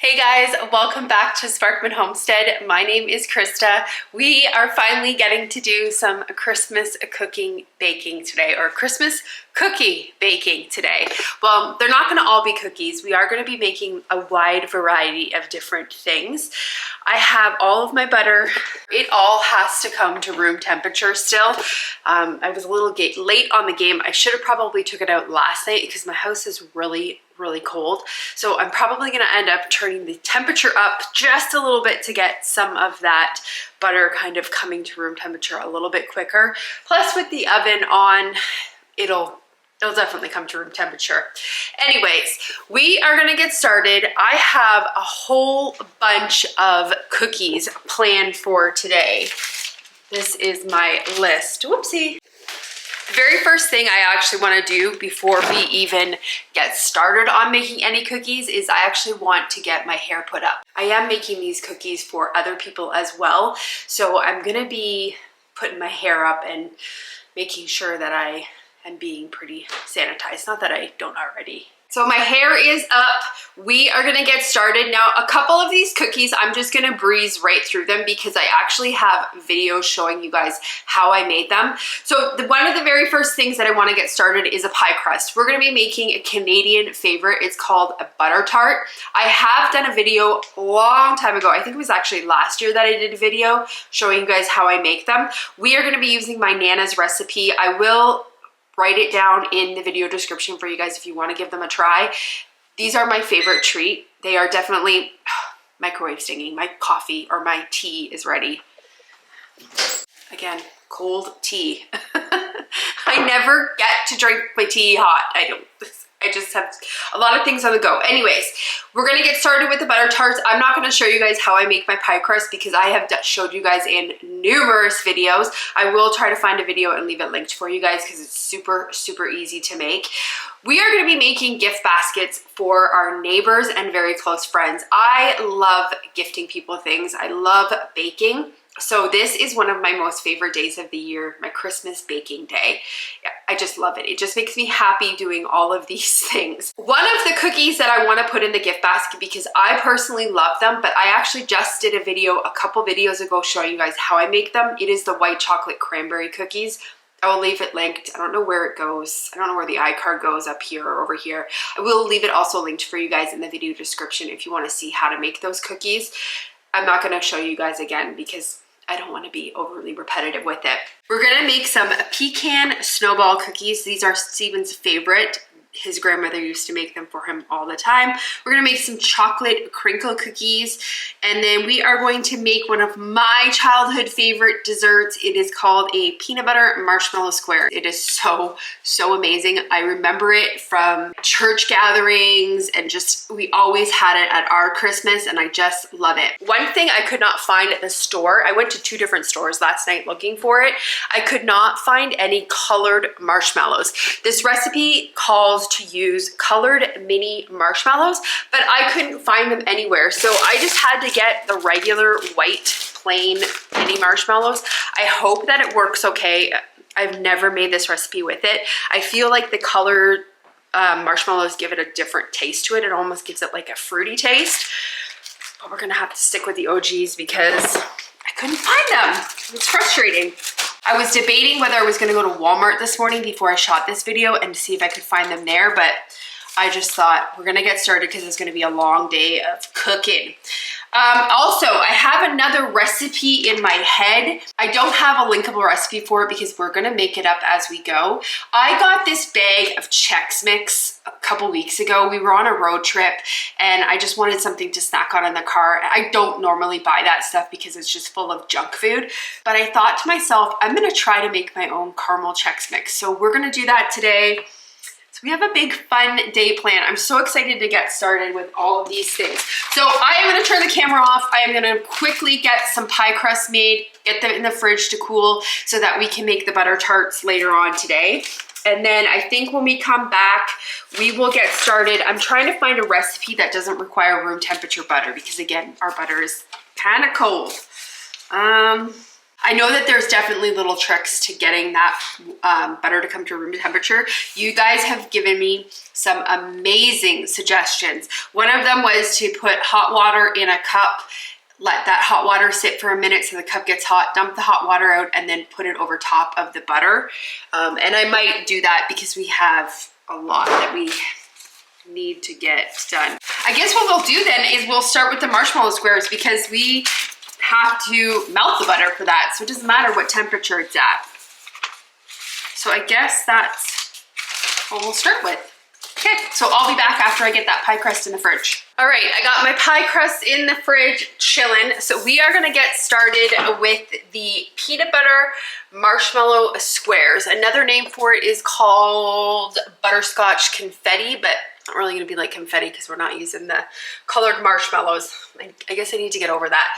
Hey guys, welcome back to Sparkman Homestead. My name is Krista. We are finally getting to do some Christmas baking today, or Christmas cookie baking today. Well, they're not gonna all be cookies. We are gonna be making a wide variety of different things. I have all of my butter. It all has to come to room temperature still. I was a little late on the game. I should have probably took it out last night because my house is really cold. So I'm probably gonna end up turning the temperature up just a little bit to get some of that butter kind of coming to room temperature a little bit quicker. Plus with the oven on, it'll definitely come to room temperature. Anyways, we are gonna get started. I have a whole bunch of cookies planned for today. This is my list. Whoopsie. The very first thing I actually want to do before we even get started on making any cookies is I actually want to get my hair put up. I am making these cookies for other people as well, so I'm going to be putting my hair up and making sure that I am being pretty sanitized. Not that I don't already. So my hair is up. We are gonna get started. Now, a couple of these cookies, I'm just gonna breeze right through them because I actually have videos showing you guys how I made them. So one of the very first things that I wanna get started is a pie crust. We're gonna be making a Canadian favorite. It's called a butter tart. I have done a video a long time ago. I think it was actually last year that I did a video showing you guys how I make them. We are gonna be using my Nana's recipe. I will write it down in the video description for you guys if you want to give them a try. These are my favorite treat. They are definitely microwave stinging. My coffee or my tea is ready. Again, cold tea. I never get to drink my tea hot. I just have a lot of things on the go. Anyways, we're gonna get started with the butter tarts. I'm not gonna show you guys how I make my pie crust because I have showed you guys in numerous videos. I will try to find a video and leave it linked for you guys because it's super easy to make. We are gonna be making gift baskets for our neighbors and very close friends. I love gifting people things. I love baking. So this is one of my most favorite days of the year, my Christmas baking day. I just love it. It just makes me happy doing all of these things. One of the cookies that I want to put in the gift basket because I personally love them, but I actually just did a video a couple videos ago showing you guys how I make them. It is the white chocolate cranberry cookies. I will leave it linked. I don't know where it goes. I don't know where the iCard goes, up here or over here. I will leave it also linked for you guys in the video description if you want to see how to make those cookies. I'm not going to show you guys again because I don't want to be overly repetitive with it. We're going to make some pecan snowball cookies. These are Steven's favorite. His grandmother used to make them for him all the time. We're gonna make some chocolate crinkle cookies. And then we are going to make one of my childhood favorite desserts. It is called a peanut butter marshmallow square. It is so amazing. I remember it from church gatherings and just, we always had it at our Christmas and I just love it. One thing I could not find at the store, I went to 2 different stores last night looking for it. I could not find any colored marshmallows. This recipe calls to use colored mini marshmallows, but I couldn't find them anywhere. So I just had to get the regular white plain mini marshmallows. I hope that it works okay. I've never made this recipe with it. I feel like the colored marshmallows give it a different taste to it. It almost gives it like a fruity taste, but we're gonna have to stick with the OGs because I couldn't find them. It's frustrating. I was debating whether I was gonna go to Walmart this morning before I shot this video and see if I could find them there, but I just thought we're gonna get started because it's gonna be a long day of cooking. Also, I have another recipe in my head. I don't have a linkable recipe for it because we're gonna make it up as we go. I got this bag of Chex Mix a couple weeks ago. We were on a road trip and I just wanted something to snack on in the car. I don't normally buy that stuff because it's just full of junk food, but I thought to myself, I'm gonna try to make my own caramel Chex Mix. So we're gonna do that today. We have a big fun day planned. I'm so excited to get started with all of these things. So I am gonna turn the camera off. I am gonna quickly get some pie crust made, get them in the fridge to cool so that we can make the butter tarts later on today. And then I think when we come back, we will get started. I'm trying to find a recipe that doesn't require room temperature butter because again, our butter is kind of cold. I know that there's definitely little tricks to getting that butter to come to room temperature. You guys have given me some amazing suggestions. One of them was to put hot water in a cup, let that hot water sit for a minute so the cup gets hot, dump the hot water out, and then put it over top of the butter. And I might do that because we have a lot that we need to get done. I guess what we'll do then is we'll start with the marshmallow squares because we have to melt the butter for that, so it doesn't matter what temperature it's at. So I guess that's what we'll start with. Okay, so I'll be back after I get that pie crust in the fridge. All right, I got my pie crust in the fridge chilling. So we are gonna get started with the peanut butter marshmallow squares. Another name for it is called butterscotch confetti, but not really gonna be like confetti because we're not using the colored marshmallows. I guess I need to get over that.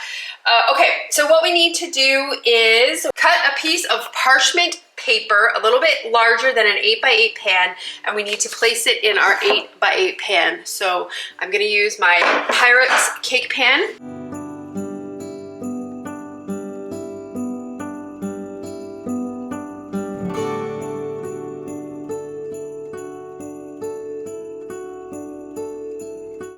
Okay, so what we need to do is cut a piece of parchment paper a little bit larger than an 8x8 pan, and we need to place it in our 8x8 pan. So I'm gonna use my Pyrex cake pan.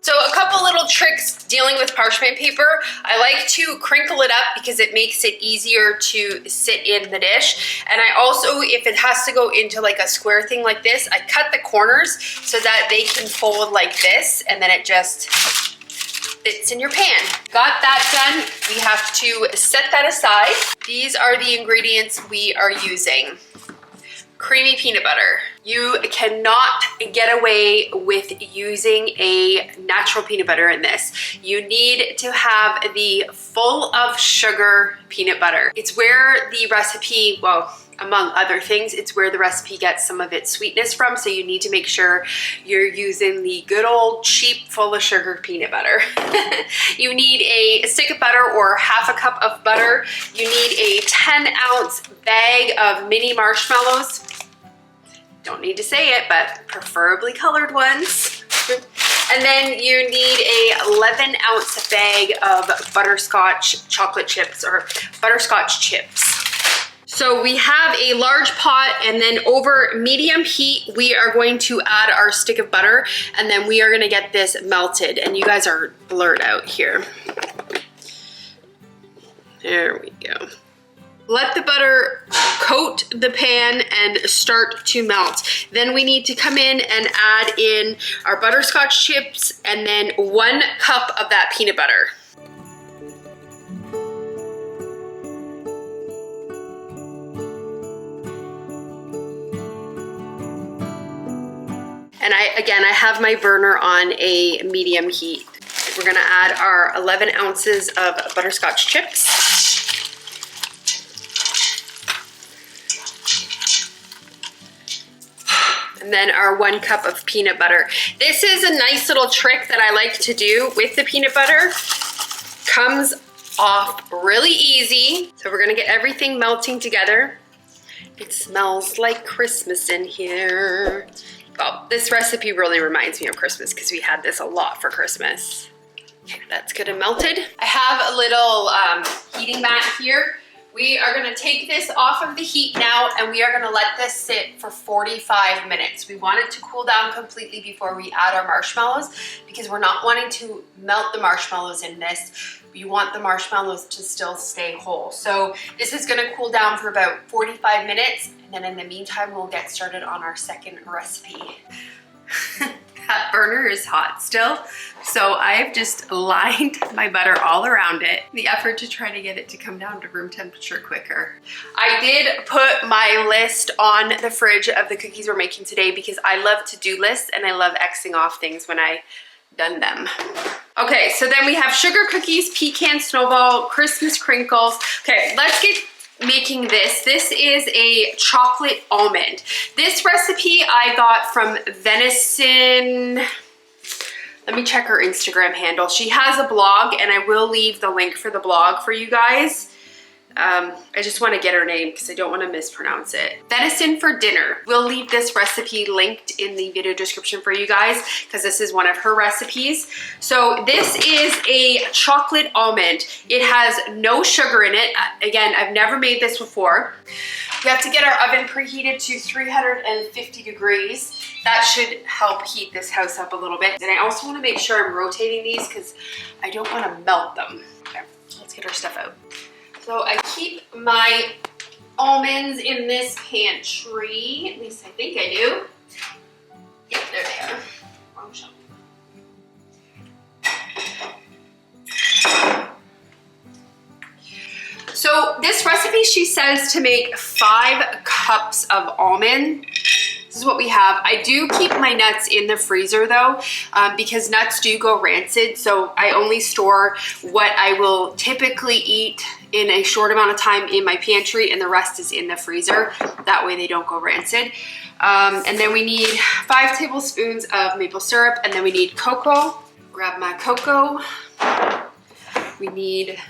So a couple little tricks dealing with parchment paper. I like to crinkle it up because it makes it easier to sit in the dish. And I also, if it has to go into like a square thing like this, I cut the corners so that they can fold like this, and then it just fits in your pan. Got that done. We have to set that aside. These are the ingredients we are using. Creamy peanut butter. You cannot get away with using a natural peanut butter in this. You need to have the full of sugar peanut butter. It's where the recipe, well, among other things, it's where the recipe gets some of its sweetness from, so you need to make sure you're using the good old cheap full of sugar peanut butter. You need a stick of butter or half a cup of butter. You need a 10-ounce bag of mini marshmallows. Don't need to say it, but preferably colored ones. And then you need a 11-ounce bag of butterscotch chocolate chips or butterscotch chips. So we have a large pot, and then over medium heat, we are going to add our stick of butter, and then we are gonna get this melted. And you guys are blurred out here. There we go. Let the butter coat the pan and start to melt. Then we need to come in and add in our butterscotch chips and then 1 cup of that peanut butter. And I have my burner on a medium heat. We're gonna add our 11 ounces of butterscotch chips. And then our 1 cup of peanut butter. This is a nice little trick that I like to do with the peanut butter. Comes off really easy. So we're gonna get everything melting together. It smells like Christmas in here. Well, this recipe really reminds me of Christmas because we had this a lot for Christmas. Okay, that's good and melted. I have a little heating mat here. We are gonna take this off of the heat now, and we are gonna let this sit for 45 minutes. We want it to cool down completely before we add our marshmallows because we're not wanting to melt the marshmallows in this. You want the marshmallows to still stay whole. So this is gonna cool down for about 45 minutes, and then in the meantime, we'll get started on our second recipe. That burner is hot still, so I've just lined my butter all around it in the effort to try to get it to come down to room temperature quicker. I did put my list on the fridge of the cookies we're making today because I love to-do lists and I love Xing off things when I done them. Okay, so then we have sugar cookies, pecan snowball, Christmas crinkles. Okay, let's get making this. This is a chocolate almond. This recipe I got from Venison. Let me check her Instagram handle. She has a blog, and I will leave the link for the blog for you guys. I just want to get her name because I don't want to mispronounce it. Venison for dinner. We'll leave this recipe linked in the video description for you guys because this is one of her recipes. So this is a chocolate almond. It has no sugar in it. Again, I've never made this before. We have to get our oven preheated to 350 degrees. That should help heat this house up a little bit. And I also want to make sure I'm rotating these because I don't want to melt them. Okay, let's get our stuff out. So I keep my almonds in this pantry, at least I think I do. Yeah, there they are. Wrong shelf. So this recipe, she says to make 5 cups of almond. This is what we have. I do keep my nuts in the freezer though, because nuts do go rancid. So I only store what I will typically eat in a short amount of time in my pantry, and the rest is in the freezer. That way they don't go rancid. And then we need 5 tablespoons of maple syrup, and then we need cocoa. Grab my cocoa. We need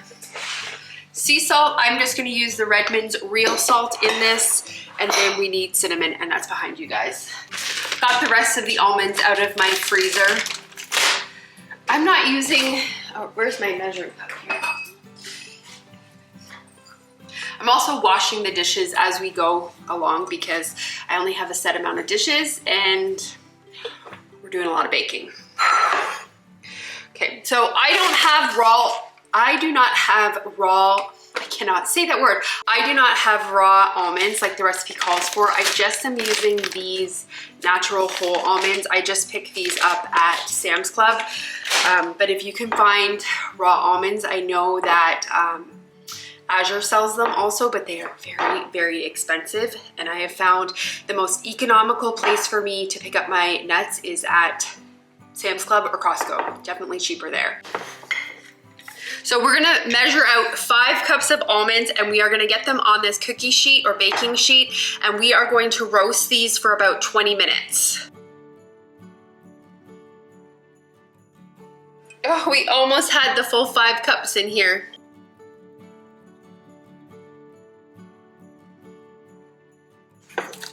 sea salt. I'm just gonna use the Redmond's real salt in this. And then we need cinnamon, and that's behind you guys. Got the rest of the almonds out of my freezer. I'm not using, oh, where's my measuring cup here? I'm also washing the dishes as we go along because I only have a set amount of dishes and we're doing a lot of baking. Okay, so I do not have raw, I cannot say that word. I do not have raw almonds like the recipe calls for. I just am using these natural whole almonds. I just picked these up at Sam's Club. But if you can find raw almonds, I know that Azure sells them also, but they are very, very expensive. And I have found the most economical place for me to pick up my nuts is at Sam's Club or Costco. Definitely cheaper there. So we're gonna measure out 5 cups of almonds, and we are gonna get them on this cookie sheet or baking sheet, and we are going to roast these for about 20 minutes. Oh, we almost had the full 5 cups in here.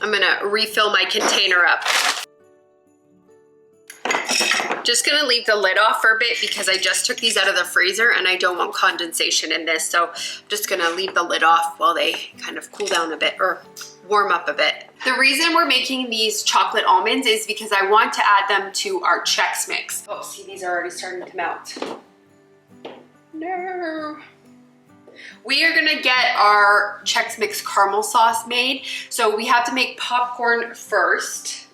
I'm gonna refill my container up. Just gonna leave the lid off for a bit because I just took these out of the freezer and I don't want condensation in this. So I'm just gonna leave the lid off while they kind of cool down a bit or warm up a bit. The reason we're making these chocolate almonds is because I want to add them to our Chex Mix. Oh, see, these are already starting to melt. No. We are gonna get our Chex Mix caramel sauce made. So we have to make popcorn first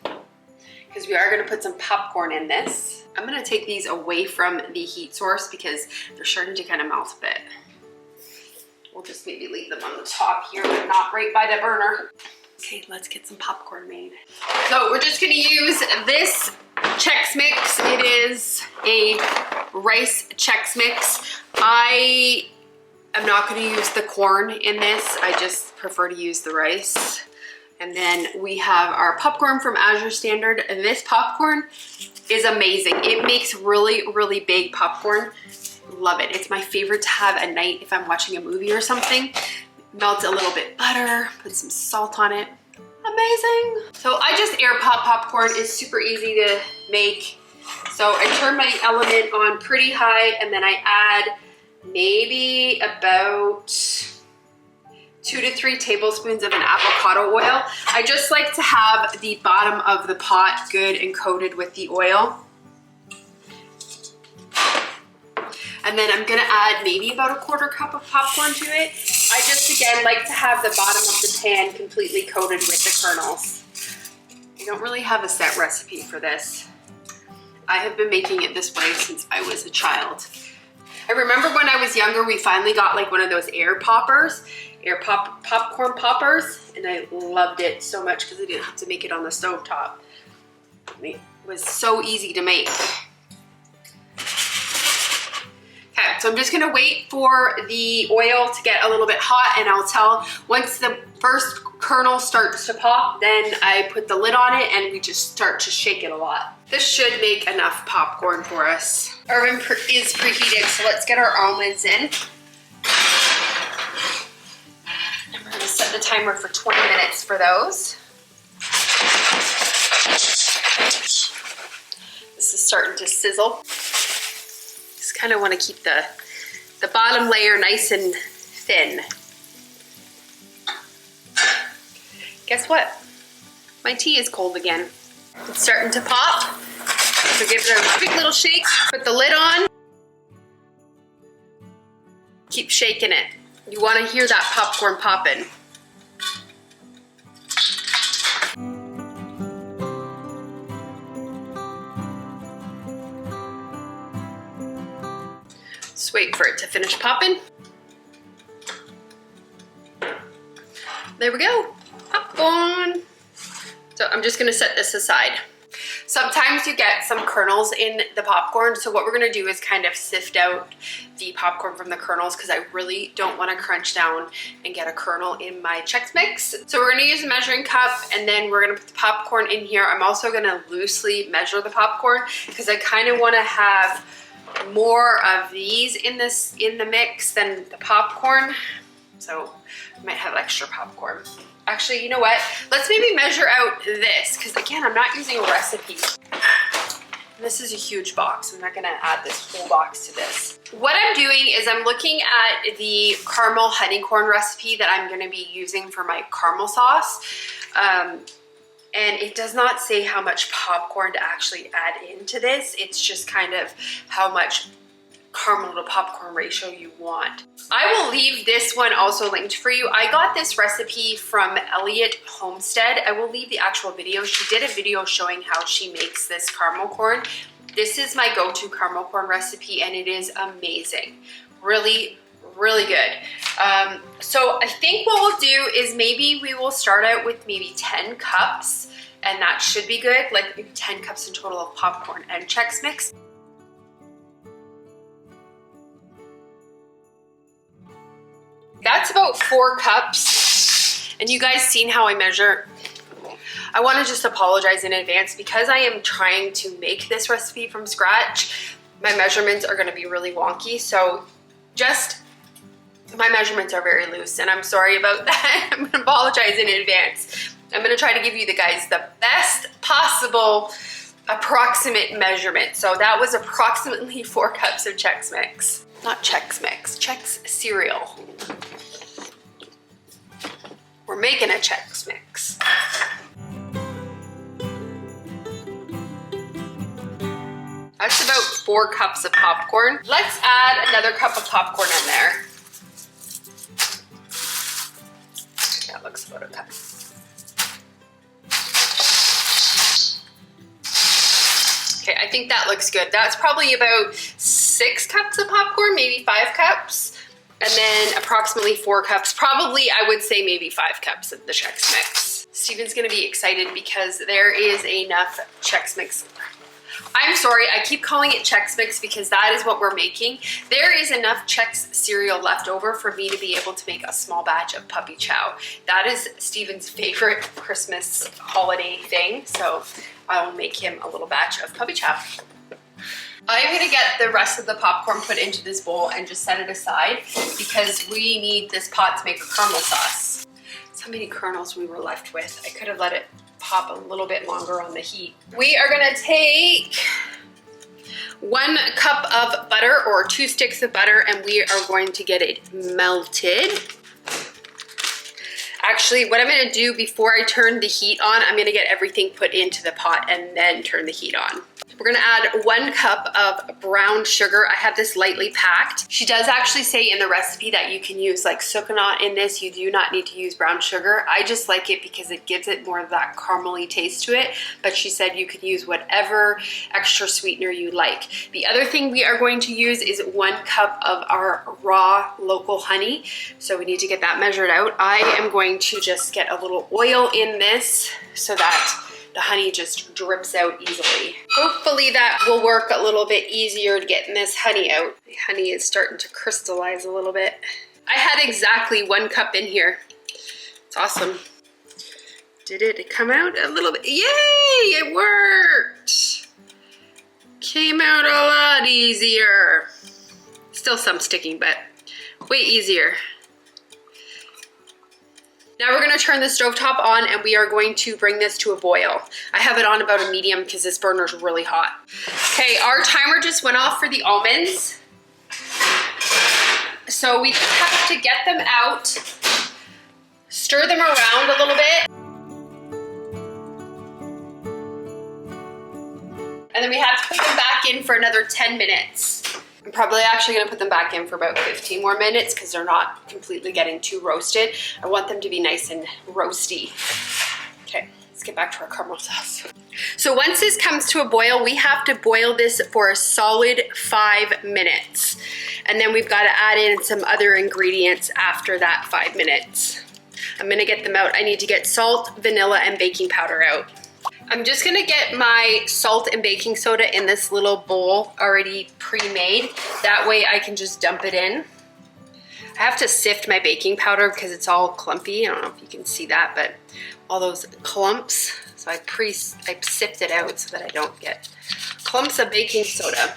because we are gonna put some popcorn in this. I'm gonna take these away from the heat source because they're starting to kind of melt a bit. We'll just maybe leave them on the top here, but not right by the burner. Okay, let's get some popcorn made. So we're just gonna use this Chex Mix. It is a rice Chex Mix. I am not gonna use the corn in this. I just prefer to use the rice. And then we have our popcorn from Azure Standard. And this popcorn is amazing. It makes really, really big popcorn. Love it. It's my favorite to have at night if I'm watching a movie or something. Melt a little bit butter, put some salt on it. Amazing. So I just Airpop popcorn. It's super easy to make. So I turn my element on pretty high and then I add maybe about 2 to 3 tablespoons of an avocado oil. I just like to have the bottom of the pot good and coated with the oil. And then I'm gonna add maybe about a 1/4 cup of popcorn to it. I just, again, like to have the bottom of the pan completely coated with the kernels. I don't really have a set recipe for this. I have been making it this way since I was a child. I remember when I was younger, we finally got like one of those Airpop popcorn poppers, and I loved it so much because I didn't have to make it on the stovetop. It was so easy to make. Okay, so I'm just gonna wait for the oil to get a little bit hot, and I'll tell once the first kernel starts to pop, then I put the lid on it and we just start to shake it a lot. This should make enough popcorn for us. Our oven is preheated, so let's get our almonds in. set the timer for 20 minutes for those. This is starting to sizzle. Just kind of want to keep the bottom layer nice and thin. Guess what? My tea is cold again. It's starting to pop. So give it a quick little shake, put the lid on. Keep shaking it. You want to hear that popcorn popping. Just wait for it to finish popping. There we go, popcorn. So I'm just gonna set this aside. Sometimes you get some kernels in the popcorn, so what we're gonna do is kind of sift out the popcorn from the kernels because I really don't wanna crunch down and get a kernel in my Chex Mix. So we're gonna use a measuring cup and then we're gonna put the popcorn in here. I'm also gonna loosely measure the popcorn because I kind of wanna have more of these in the mix than the popcorn. So I might have extra popcorn. Actually, you know what? Let's maybe measure out this, because again, I'm not using a recipe. This is a huge box. I'm not gonna add this whole box to this. What I'm doing is I'm looking at the caramel honey corn recipe that I'm gonna be using for my caramel sauce. And it does not say how much popcorn to actually add into this. It's just kind of how much caramel to popcorn ratio you want. I will leave this one also linked for you. I got this recipe from Elliot Homestead. I will leave the actual video. She did a video showing how she makes this caramel corn. This is my go-to caramel corn recipe and it is amazing. Really, really good. So I think what we'll do is maybe we will start out with maybe 10 cups and that should be good. Like maybe 10 cups in total of popcorn and Chex Mix. That's about 4 cups. And you guys seen how I measure? I want to just apologize in advance because I am trying to make this recipe from scratch. My measurements are going to be really wonky. So just, my measurements are very loose and I'm sorry about that. I'm going to apologize in advance. I'm going to try to give you guys the best possible approximate measurement. So that was approximately 4 cups of Chex Mix. Not Chex Mix, Chex cereal. We're making a Chex Mix. That's about 4 cups of popcorn. Let's add another cup of popcorn in there. That looks about a cup. Okay, I think that looks good. That's probably about 6 cups of popcorn, maybe 5 cups. And then approximately 4 cups, probably I would say maybe 5 cups of the Chex Mix. Steven's gonna be excited because there is enough Chex Mix. I'm sorry, I keep calling it Chex Mix because that is what we're making. There is enough Chex cereal left over for me to be able to make a small batch of puppy chow. That is Steven's favorite Christmas holiday thing, so I will make him a little batch of puppy chow. I'm gonna get the rest of the popcorn put into this bowl and just set it aside because we need this pot to make a caramel sauce. So many kernels we were left with. I could have let it pop a little bit longer on the heat. We are gonna take 1 cup of butter or 2 sticks of butter and we are going to get it melted. Actually, what I'm gonna do before I turn the heat on, I'm gonna get everything put into the pot and then turn the heat on. We're gonna add 1 cup of brown sugar. I have this lightly packed. She does actually say in the recipe that you can use like sucanat in this. You do not need to use brown sugar. I just like it because it gives it more of that caramely taste to it. But she said you could use whatever extra sweetener you like. The other thing we are going to use is 1 cup of our raw local honey. So we need to get that measured out. I am going to just get a little oil in this so that the honey just drips out easily. Hopefully that will work a little bit easier to getting this honey out. The honey is starting to crystallize a little bit. I had exactly 1 cup in here. It's awesome. Did it come out a little bit? Yay, it worked. Came out a lot easier. Still some sticking, but way easier. Now we're gonna turn the stovetop on and we are going to bring this to a boil. I have it on about a medium because this burner is really hot. Okay, our timer just went off for the almonds. So we have to get them out, stir them around a little bit. And then we have to put them back in for another 10 minutes. I'm probably actually gonna put them back in for about 15 more minutes because they're not completely getting too roasted. I want them to be nice and roasty. Okay, let's get back to our caramel sauce. So once this comes to a boil, we have to boil this for a solid 5 minutes. And then we've got to add in some other ingredients after that 5 minutes. I'm gonna get them out. I need to get salt, vanilla, and baking powder out. I'm just gonna get my salt and baking soda in this little bowl already pre-made. That way I can just dump it in. I have to sift my baking powder because it's all clumpy. I don't know if you can see that, but all those clumps. So I sift it out so that I don't get clumps of baking soda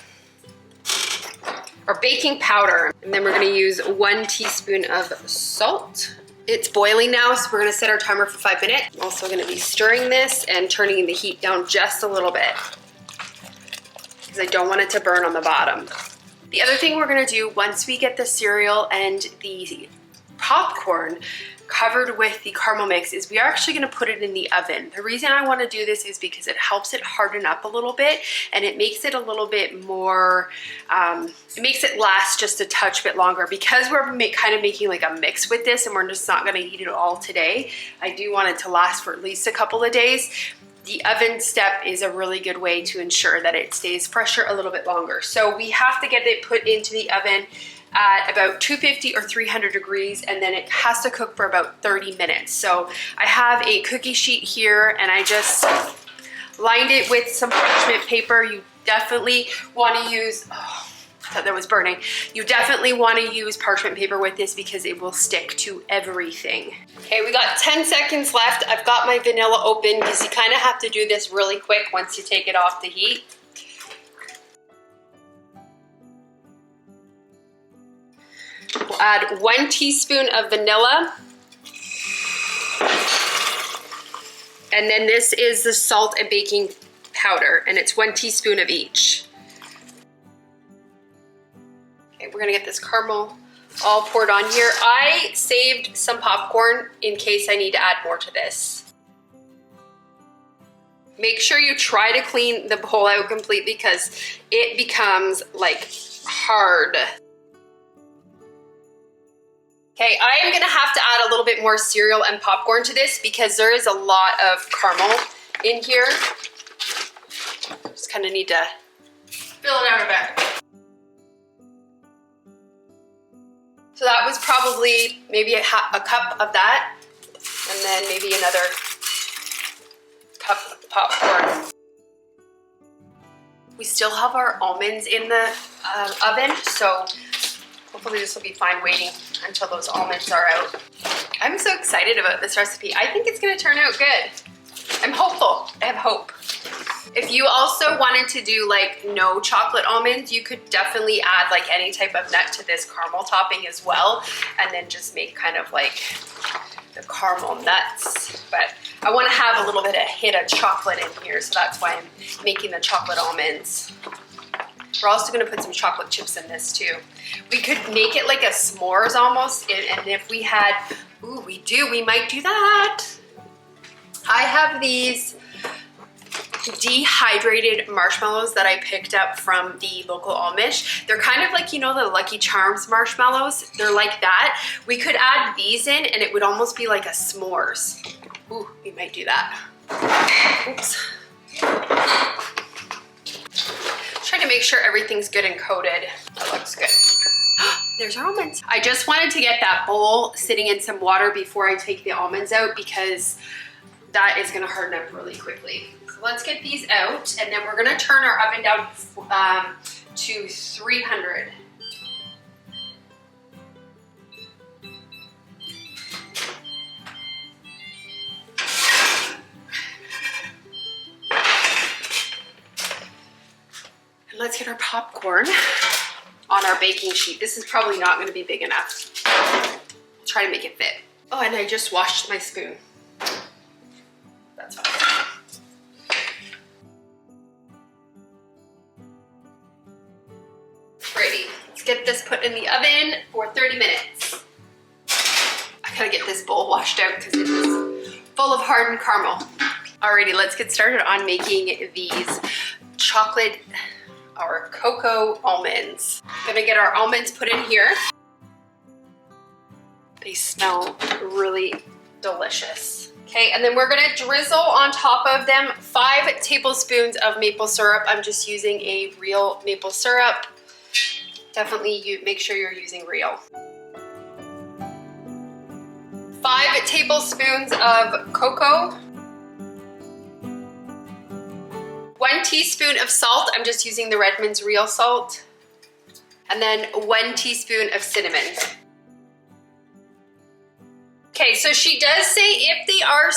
or baking powder. And then we're gonna use 1 teaspoon of salt. It's boiling now, so we're gonna set our timer for 5 minutes. I'm also gonna be stirring this and turning the heat down just a little bit because I don't want it to burn on the bottom. The other thing we're gonna do once we get the cereal and the popcorn covered with the caramel mix is we are actually gonna put it in the oven. The reason I wanna do this is because it helps it harden up a little bit and it makes it a little bit more, it makes it last just a touch bit longer. Because we're kind of making like a mix with this and we're just not gonna eat it all today, I do want it to last for at least a couple of days. The oven step is a really good way to ensure that it stays fresher a little bit longer. So we have to get it put into the oven at about 250 or 300 degrees, and then it has to cook for about 30 minutes. So I have a cookie sheet here and I just lined it with some parchment paper. You definitely want to use, oh, I thought that was burning. You definitely want to use parchment paper with this because it will stick to everything. Okay, we got 10 seconds left. I've got my vanilla open because you kind of have to do this really quick once you take it off the heat. We'll add 1 teaspoon of vanilla. And then this is the salt and baking powder, and it's 1 teaspoon of each. Okay, we're gonna get this caramel all poured on here. I saved some popcorn in case I need to add more to this. Make sure you try to clean the bowl out completely because it becomes like hard. Okay, I am gonna have to add a little bit more cereal and popcorn to this because there is a lot of caramel in here. Just kind of need to fill it out a bit. So that was probably maybe a cup of that, and then maybe another cup of popcorn. We still have our almonds in the oven, so hopefully this will be fine waiting until those almonds are out. I'm so excited about this recipe. I think it's gonna turn out good. I'm hopeful, I have hope. If you also wanted to do like no chocolate almonds, you could definitely add like any type of nut to this caramel topping as well, and then just make kind of like the caramel nuts. But I wanna have a little bit of hit of chocolate in here, so that's why I'm making the chocolate almonds. We're also gonna put some chocolate chips in this too. We could make it like a s'mores almost, and if we had, ooh, we might do that. I have these dehydrated marshmallows that I picked up from the local Amish. They're kind of like, you know, the Lucky Charms marshmallows. They're like that. We could add these in and it would almost be like a s'mores. Ooh, we might do that. Oops. Trying to make sure everything's good and coated. That looks good. There's our almonds. I just wanted to get that bowl sitting in some water before I take the almonds out because that is gonna harden up really quickly. So let's get these out, and then we're gonna turn our oven down to 300. And let's get our popcorn on our baking sheet. This is probably not gonna be big enough. I'll try to make it fit. Oh, and I just washed my spoon. That's fine. Alrighty, let's get this put in the oven for 30 minutes. I gotta get this bowl washed out because it is full of hardened caramel. Alrighty, let's get started on making these chocolate or cocoa almonds. I'm gonna get our almonds put in here. They smell really delicious. Okay, and then we're gonna drizzle on top of them 5 tablespoons of maple syrup. I'm just using a real maple syrup. Definitely make sure you're using real. 5 tablespoons of cocoa. 1 teaspoon of salt. I'm just using the Redmond's real salt. And then 1 teaspoon of cinnamon. Okay, so she does say if they are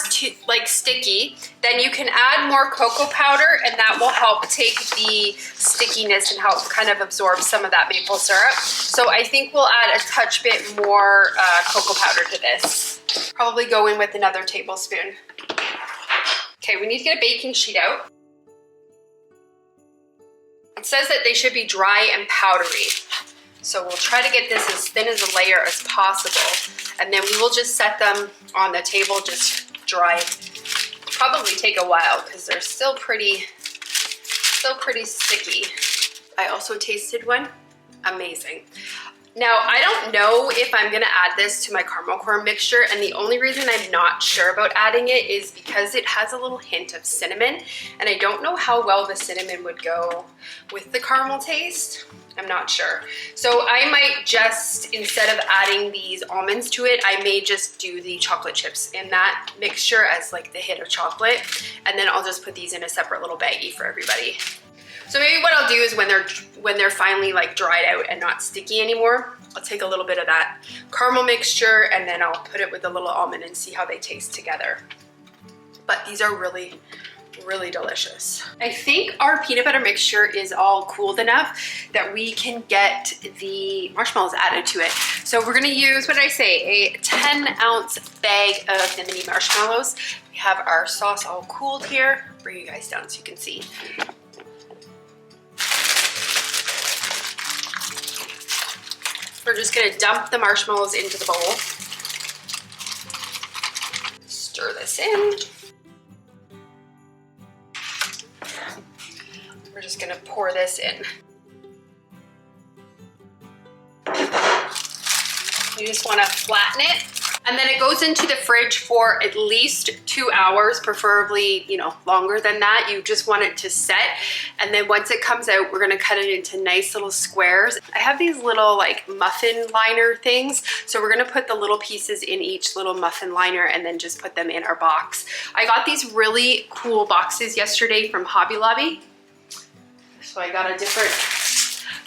sticky, then you can add more cocoa powder and that will help take the stickiness and help kind of absorb some of that maple syrup. So I think we'll add a touch bit more cocoa powder to this. Probably go in with another tablespoon. Okay, we need to get a baking sheet out. It says that they should be dry and powdery. So we'll try to get this as thin as a layer as possible. And then we will just set them on the table, just dry. Probably take a while because they're still pretty sticky. I also tasted one, amazing. Now, I don't know if I'm gonna add this to my caramel corn mixture, and the only reason I'm not sure about adding it is because it has a little hint of cinnamon, and I don't know how well the cinnamon would go with the caramel taste. I'm not sure. So I might just, instead of adding these almonds to it, I may just do the chocolate chips in that mixture as like the hit of chocolate, and then I'll just put these in a separate little baggie for everybody. So maybe what I'll do is when they're finally like dried out and not sticky anymore, I'll take a little bit of that caramel mixture and then I'll put it with a little almond and see how they taste together. But these are really, really delicious. I think our peanut butter mixture is all cooled enough that we can get the marshmallows added to it. So we're gonna use, what did I say, a 10-ounce bag of the mini marshmallows. We have our sauce all cooled here. Bring you guys down so you can see. We're just gonna dump the marshmallows into the bowl. Stir this in. We're just gonna pour this in. You just wanna flatten it. And then it goes into the fridge for at least 2 hours, preferably, you know, longer than that. You just want it to set. And then once it comes out, we're gonna cut it into nice little squares. I have these little like muffin liner things. So we're gonna put the little pieces in each little muffin liner and then just put them in our box. I got these really cool boxes yesterday from Hobby Lobby. So I got a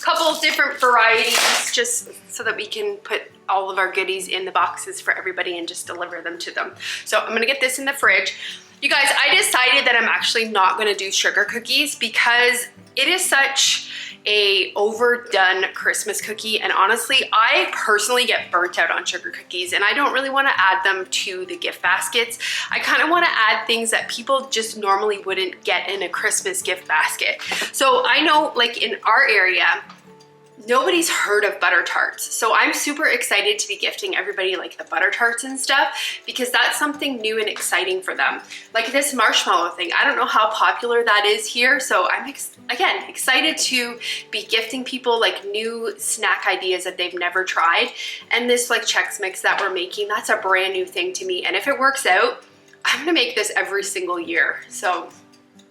couple of different varieties just so that we can put all of our goodies in the boxes for everybody and just deliver them to them. So I'm gonna get this in the fridge. You guys, I decided that I'm actually not gonna do sugar cookies because it is such a overdone Christmas cookie, and honestly, I personally get burnt out on sugar cookies and I don't really wanna add them to the gift baskets. I kinda wanna add things that people just normally wouldn't get in a Christmas gift basket. So I know like in our area, nobody's heard of butter tarts. So I'm super excited to be gifting everybody like the butter tarts and stuff because that's something new and exciting for them. Like this marshmallow thing, I don't know how popular that is here. So I'm, again, excited to be gifting people like new snack ideas that they've never tried. And this like Chex Mix that we're making, that's a brand new thing to me. And if it works out, I'm gonna make this every single year. So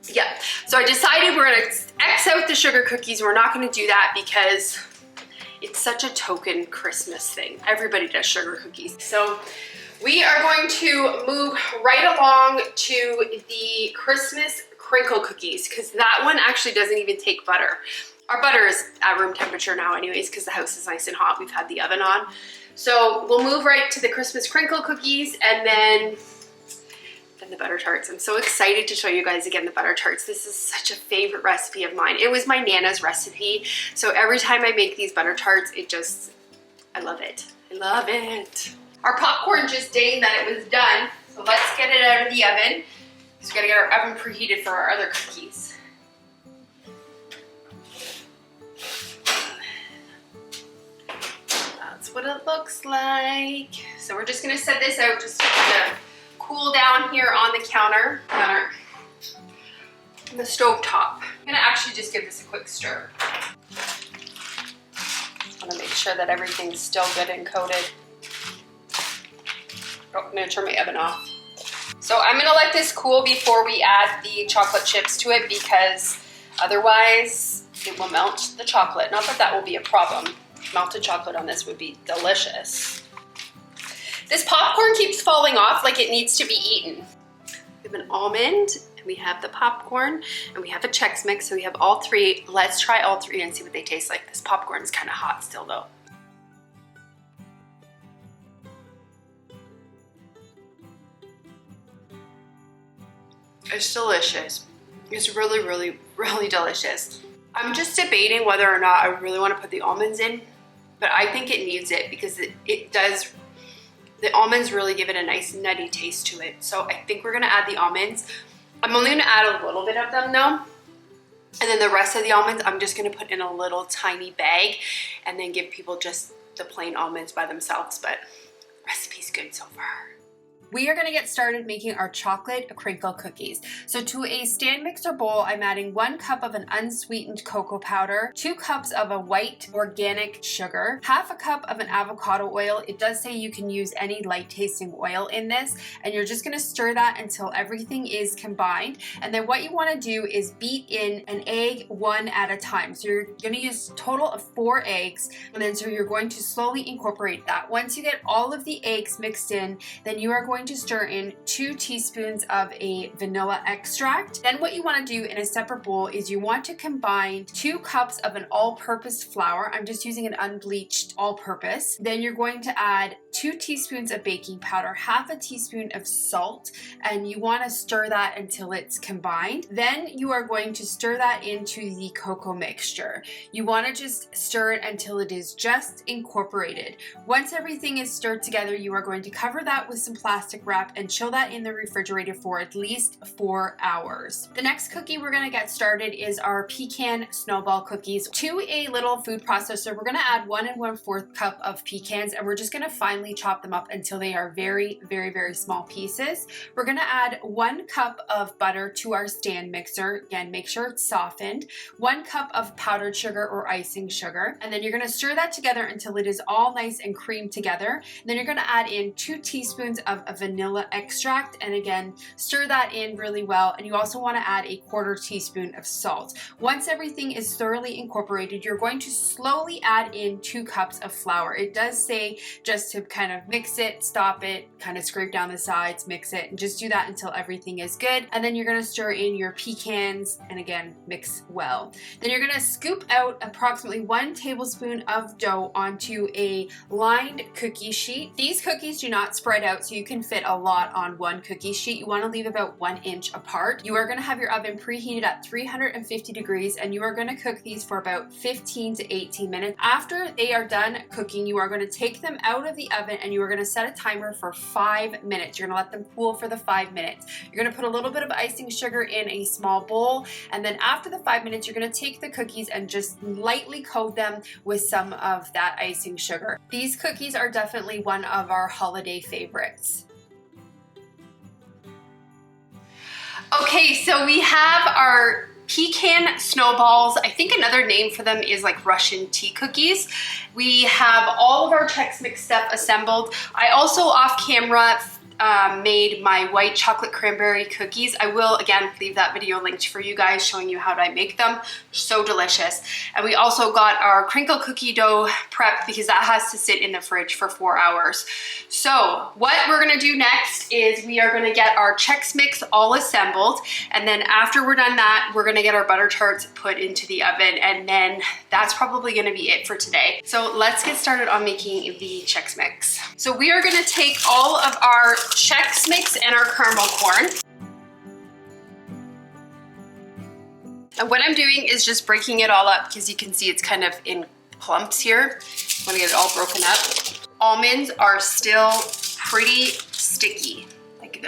yeah, so I decided we're gonna X out the sugar cookies. We're not gonna do that because it's such a token Christmas thing. Everybody does sugar cookies. So we are going to move right along to the Christmas crinkle cookies because that one actually doesn't even take butter. Our butter is at room temperature now anyways because the house is nice and hot. We've had the oven on. So we'll move right to the Christmas crinkle cookies and then the butter tarts. I'm so excited to show you guys again the butter tarts. This is such a favorite recipe of mine. It was my Nana's recipe. So every time I make these butter tarts, I love it. I love it. Our popcorn just dinged that it was done, so let's get it out of the oven. So we gotta get our oven preheated for our other cookies. That's what it looks like. So we're just gonna set this out just to kind of cool down here on the counter, on the stove top. I'm gonna actually just give this a quick stir. I wanna make sure that everything's still good and coated. Oh, I'm gonna turn my oven off. So I'm gonna let this cool before we add the chocolate chips to it, because otherwise it will melt the chocolate. Not that that will be a problem. Melted chocolate on this would be delicious. This popcorn keeps falling off like it needs to be eaten. We have an almond, and we have the popcorn, and we have a Chex Mix, so we have all three. Let's try all three and see what they taste like. This popcorn is kind of hot still though. It's delicious. It's really, really, really delicious. I'm just debating whether or not I really want to put the almonds in, but I think it needs it because it does, the almonds really give it a nice nutty taste to it. So I think we're gonna add the almonds. I'm only gonna add a little bit of them though. And then the rest of the almonds, I'm just gonna put in a little tiny bag and then give people just the plain almonds by themselves, but recipe's good so far. We are gonna get started making our chocolate crinkle cookies. So to a stand mixer bowl, I'm adding 1 cup of an unsweetened cocoa powder, 2 cups of a white organic sugar, half a cup of an avocado oil. It does say you can use any light tasting oil in this, and you're just gonna stir that until everything is combined. And then what you wanna do is beat in an egg one at a time. So you're gonna use a total of 4 eggs, and then so you're going to slowly incorporate that. Once you get all of the eggs mixed in, then you are going to stir in 2 teaspoons of a vanilla extract. Then what you want to do in a separate bowl is you want to combine 2 cups of an all-purpose flour. I'm just using an unbleached all-purpose. Then you're going to add 2 teaspoons of baking powder, half a teaspoon of salt, and you want to stir that until it's combined. Then you are going to stir that into the cocoa mixture. You want to just stir it until it is just incorporated. Once everything is stirred together, you are going to cover that with some plastic wrap and chill that in the refrigerator for at least 4 hours. The next cookie we're gonna get started is our pecan snowball cookies. To a little food processor, we're gonna add 1 1/4 cup of pecans, and we're just gonna finely chop them up until they are very, very, very small pieces. We're gonna add 1 cup of butter to our stand mixer. Again, make sure it's softened. 1 cup of powdered sugar or icing sugar, and then you're gonna stir that together until it is all nice and creamed together. And then you're gonna add in 2 teaspoons of a vanilla extract, and again stir that in really well. And you also want to add a 1/4 teaspoon of salt. Once everything is thoroughly incorporated, you're going to slowly add in 2 cups of flour. It does say just to kind of mix it, stop it, kind of scrape down the sides, mix it, and just do that until everything is good. And then you're going to stir in your pecans and again mix well. Then you're going to scoop out approximately 1 tablespoon of dough onto a lined cookie sheet. These cookies do not spread out, so you can fit a lot on 1 cookie sheet. You want to leave about 1 inch apart. You are going to have your oven preheated at 350 degrees, and you are going to cook these for about 15 to 18 minutes. After they are done cooking, you are going to take them out of the oven and you are going to set a timer for 5 minutes. You're going to let them cool for the 5 minutes. You're going to put a little bit of icing sugar in a small bowl, and then after the 5 minutes, you're going to take the cookies and just lightly coat them with some of that icing sugar. These cookies are definitely one of our holiday favorites. Okay, so we have our pecan snowballs. I think another name for them is like Russian tea cookies. We have all of our Chex Mix stuff assembled. I also off camera made my white chocolate cranberry cookies. I will again leave that video linked for you guys showing you how I make them. So delicious. And we also got our crinkle cookie dough prepped because that has to sit in the fridge for 4 hours. So what we're gonna do next is we are gonna get our Chex Mix all assembled, and then after we're done that, we're gonna get our butter tarts put into the oven, and then that's probably gonna be it for today. So let's get started on making the Chex Mix. So we are gonna take all of our Chex Mix and our caramel corn. And what I'm doing is just breaking it all up because you can see it's kind of in clumps here. I'm gonna get it all broken up. almonds are still pretty sticky. Like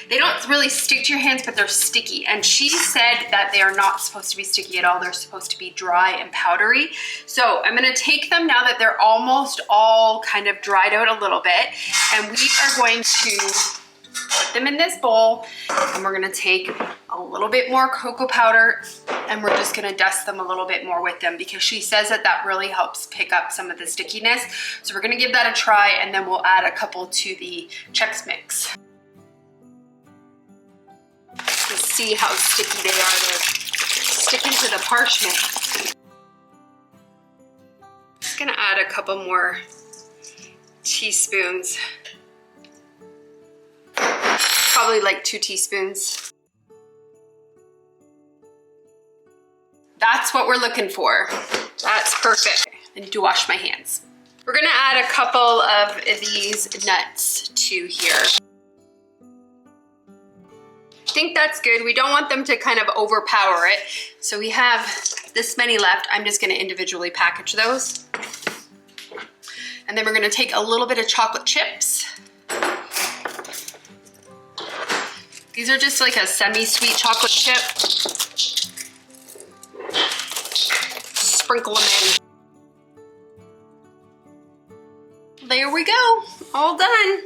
they don't really stick to your hands, but they're sticky. And she said that they are not supposed to be sticky at all. They're supposed to be dry and powdery. So I'm gonna take them now that they're almost all kind of dried out a little bit, and we are going to put them in this bowl, and we're gonna take a little bit more cocoa powder, and we're just gonna dust them a little bit more with them, because she says that that really helps pick up some of the stickiness. So we're gonna give that a try, and then we'll add a couple to the Chex Mix. Just see how sticky they are. They're sticking to the parchment. Just gonna add a couple more teaspoons. Probably like 2 teaspoons. That's what we're looking for. That's perfect. I need to wash my hands. We're gonna add a couple of these nuts to here. I think that's good. We don't want them to kind of overpower it. So we have this many left. I'm just gonna individually package those. And then we're gonna take a little bit of chocolate chips. These are just like a semi-sweet chocolate chip. Sprinkle them in. There we go, all done.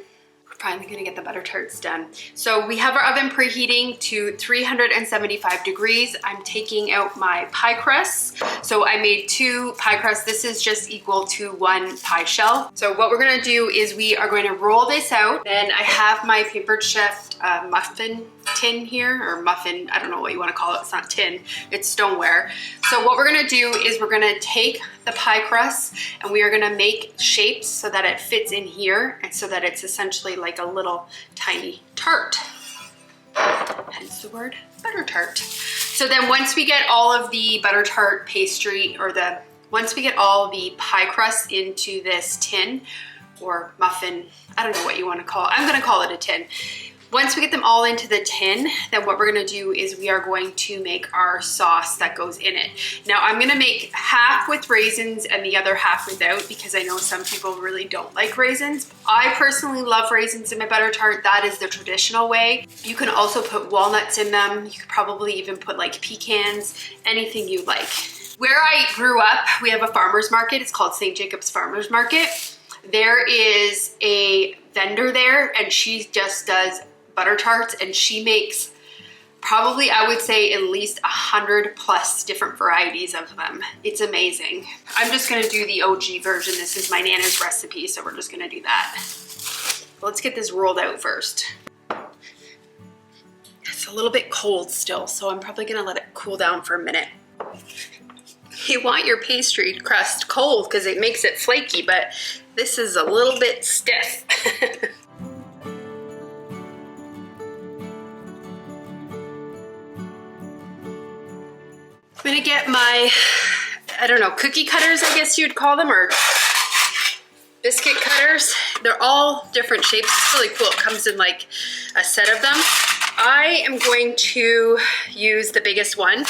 We're finally gonna get the butter tarts done. So we have our oven preheating to 375 degrees. I'm taking out my pie crusts. So I made 2 pie crusts. This is just equal to 1 pie shell. So what we're gonna do is we are going to roll this out. Then I have my Papered Chef muffin tin here, or muffin, I don't know what you wanna call it. It's not tin, it's stoneware. So what we're gonna do is we're gonna take the pie crust and we are gonna make shapes so that it fits in here, and so that it's essentially like a little tiny tart. Hence the word butter tart. So then once we get all of the butter tart pastry, or once we get all the pie crust into this tin or muffin, I don't know what you wanna call it. I'm gonna call it a tin. Once we get them all into the tin, then what we're gonna do is we are going to make our sauce that goes in it. Now I'm gonna make half with raisins and the other half without, because I know some people really don't like raisins. I personally love raisins in my butter tart. That is the traditional way. You can also put walnuts in them. You could probably even put like pecans, anything you like. Where I grew up, we have a farmer's market. It's called St. Jacob's Farmer's Market. There is a vendor there, and she just does butter tarts, and she makes probably, I would say, at least 100+ different varieties of them. It's amazing. I'm just gonna do the OG version. This is my Nana's recipe, so we're just gonna do that. Let's get this rolled out first. It's a little bit cold still, so I'm probably gonna let it cool down for a minute. You want your pastry crust cold because it makes it flaky, but this is a little bit stiff. I'm gonna get my, I don't know, cookie cutters, I guess you'd call them, or biscuit cutters. They're all different shapes. It's really cool. It comes in like a set of them. I am going to use the biggest one.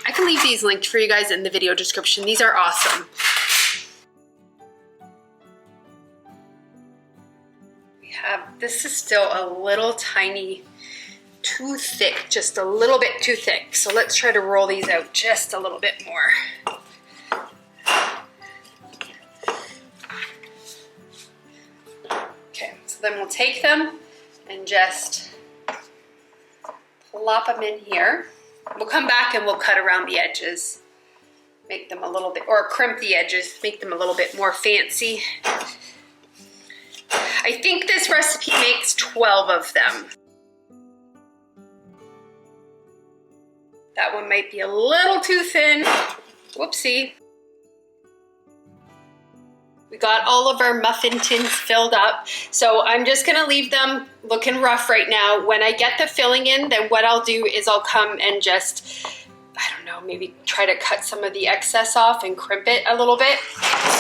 I can leave these linked for you guys in the video description. These are awesome. We have, this is still a little tiny, too thick, just a little bit too thick. So let's try to roll these out just a little bit more. Okay, so then we'll take them and just plop them in here. We'll come back and we'll cut around the edges, make them a little bit, or crimp the edges, make them a little bit more fancy. I think this recipe makes 12 of them. That one might be a little too thin. Whoopsie. We got all of our muffin tins filled up. So I'm just gonna leave them looking rough right now. When I get the filling in, then what I'll do is I'll come and just, I don't know, maybe try to cut some of the excess off and crimp it a little bit.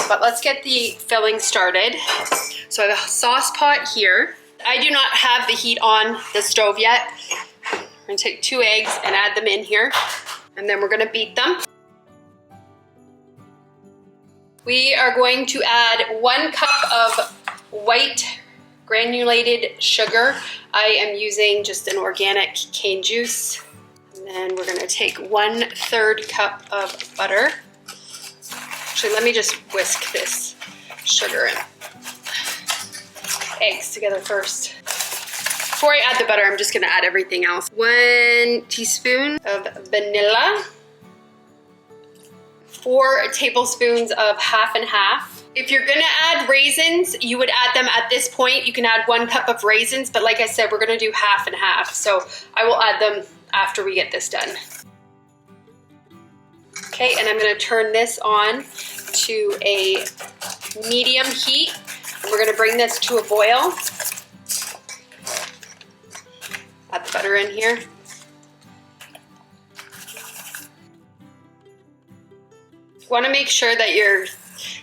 But let's get the filling started. So I have a sauce pot here. I do not have the heat on the stove yet. I'm gonna take 2 eggs and add them in here. And then we're gonna beat them. We are going to add 1 cup of white granulated sugar. I am using just an organic cane juice. And then we're gonna take 1/3 cup of butter. Actually, let me just whisk this sugar and eggs together first. Before I add the butter, I'm just gonna add everything else. 1 teaspoon of vanilla, 4 tablespoons of half and half. If you're gonna add raisins, you would add them at this point. You can add 1 cup of raisins, but like I said, we're gonna do half and half. So I will add them after we get this done. Okay, and I'm gonna turn this on to a medium heat. And we're gonna bring this to a boil. Add the butter in here. You wanna make sure that you're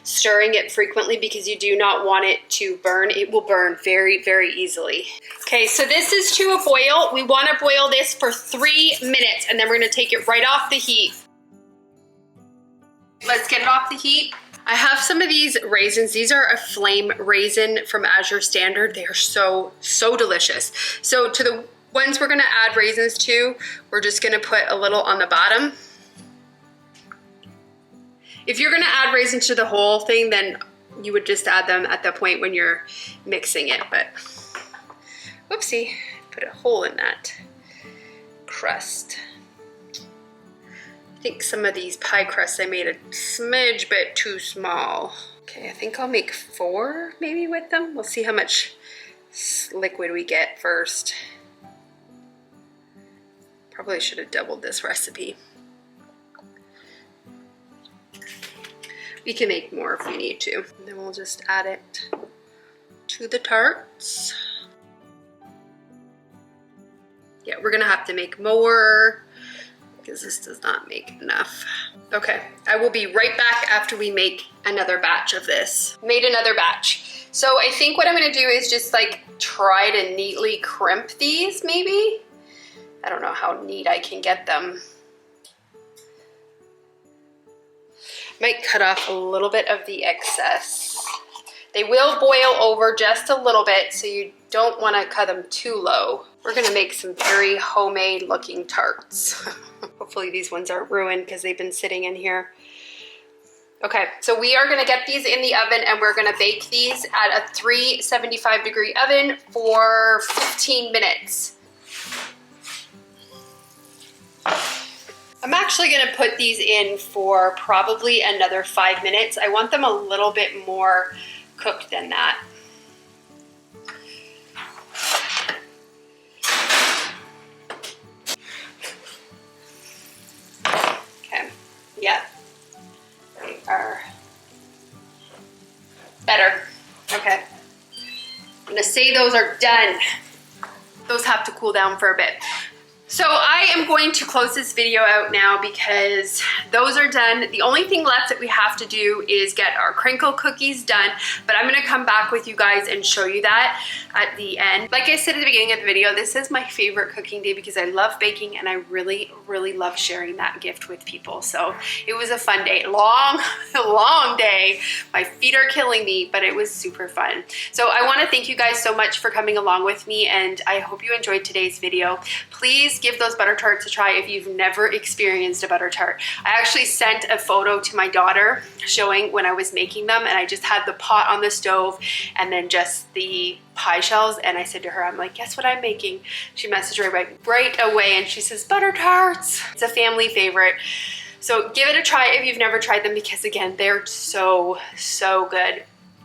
stirring it frequently because you do not want it to burn. It will burn very, very easily. Okay, so this is to a boil. We wanna boil this for 3 minutes and then we're gonna take it right off the heat. Let's get it off the heat. I have some of these raisins. These are a flame raisin from Azure Standard. They are so, so delicious. So to the ones we're gonna add raisins to, we're just gonna put a little on the bottom. If you're gonna add raisins to the whole thing, then you would just add them at the point when you're mixing it, but whoopsie, put a hole in that crust. I think some of these pie crusts I made a smidge bit too small. Okay, I think I'll make 4 maybe with them. We'll see how much liquid we get first. Probably should have doubled this recipe. We can make more if we need to. And then we'll just add it to the tarts. Yeah, we're gonna have to make more because this does not make enough. Okay, I will be right back after we make another batch of this. Made another batch. So I think what I'm gonna do is just like try to neatly crimp these maybe. I don't know how neat I can get them. Might cut off a little bit of the excess. They will boil over just a little bit, so you don't want to cut them too low. We're gonna make some very homemade looking tarts. Hopefully these ones aren't ruined because they've been sitting in here. Okay, so we are gonna get these in the oven and we're gonna bake these at a 375-degree oven for 15 minutes. I'm actually gonna put these in for probably another 5 minutes. I want them a little bit more cooked than that. Okay, yeah, they are better. Okay, I'm gonna say those are done. Those have to cool down for a bit. So I am going to close this video out now because those are done. The only thing left that we have to do is get our crinkle cookies done, but I'm gonna come back with you guys and show you that at the end. Like I said at the beginning of the video, this is my favorite cooking day because I love baking and I really, really love sharing that gift with people. So it was a fun day, long day. My feet are killing me, but it was super fun. So I wanna thank you guys so much for coming along with me and I hope you enjoyed today's video. Please give those butter tarts a try if you've never experienced a butter tart. I actually sent a photo to my daughter showing when I was making them and I just had the pot on the stove and then just the pie shells and I said to her, I'm like, guess what I'm making? She messaged right away and she says, butter tarts. It's a family favorite. So give it a try if you've never tried them because again, they're so, so good.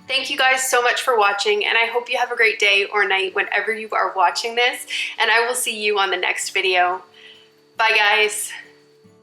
Thank you guys so much for watching and I hope you have a great day or night whenever you are watching this and I will see you on the next video. Bye guys.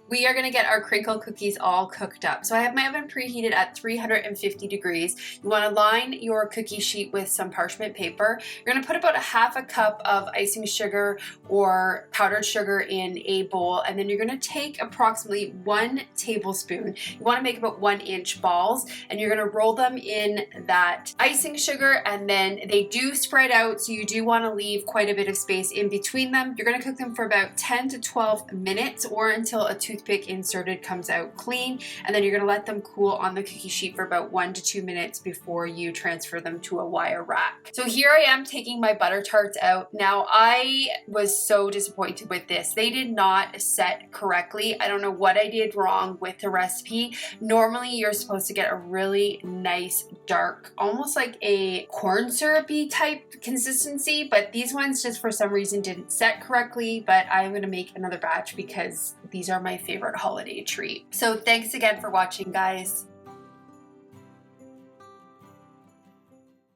We are gonna get our crinkle cookies all cooked up. So I have my oven preheated at 350 degrees. You wanna line your cookie sheet with some parchment paper. You're gonna put about 1/2 cup of icing sugar or powdered sugar in a bowl, and then you're gonna take approximately 1 tablespoon. You wanna make about 1-inch balls, and you're gonna roll them in that icing sugar, and then they do spread out, so you do wanna leave quite a bit of space in between them. You're gonna cook them for about 10 to 12 minutes or until a toothpick toothpick inserted comes out clean, and then you're gonna let them cool on the cookie sheet for about 1 to 2 minutes before you transfer them to a wire rack. So here I am taking my butter tarts out. Now I was so disappointed with this. They did not set correctly. I don't know what I did wrong with the recipe. Normally you're supposed to get a really nice dark, almost like a corn syrupy type consistency, but these ones just for some reason didn't set correctly. But I'm gonna make another batch because these are my favorite holiday treat. So thanks again for watching, guys.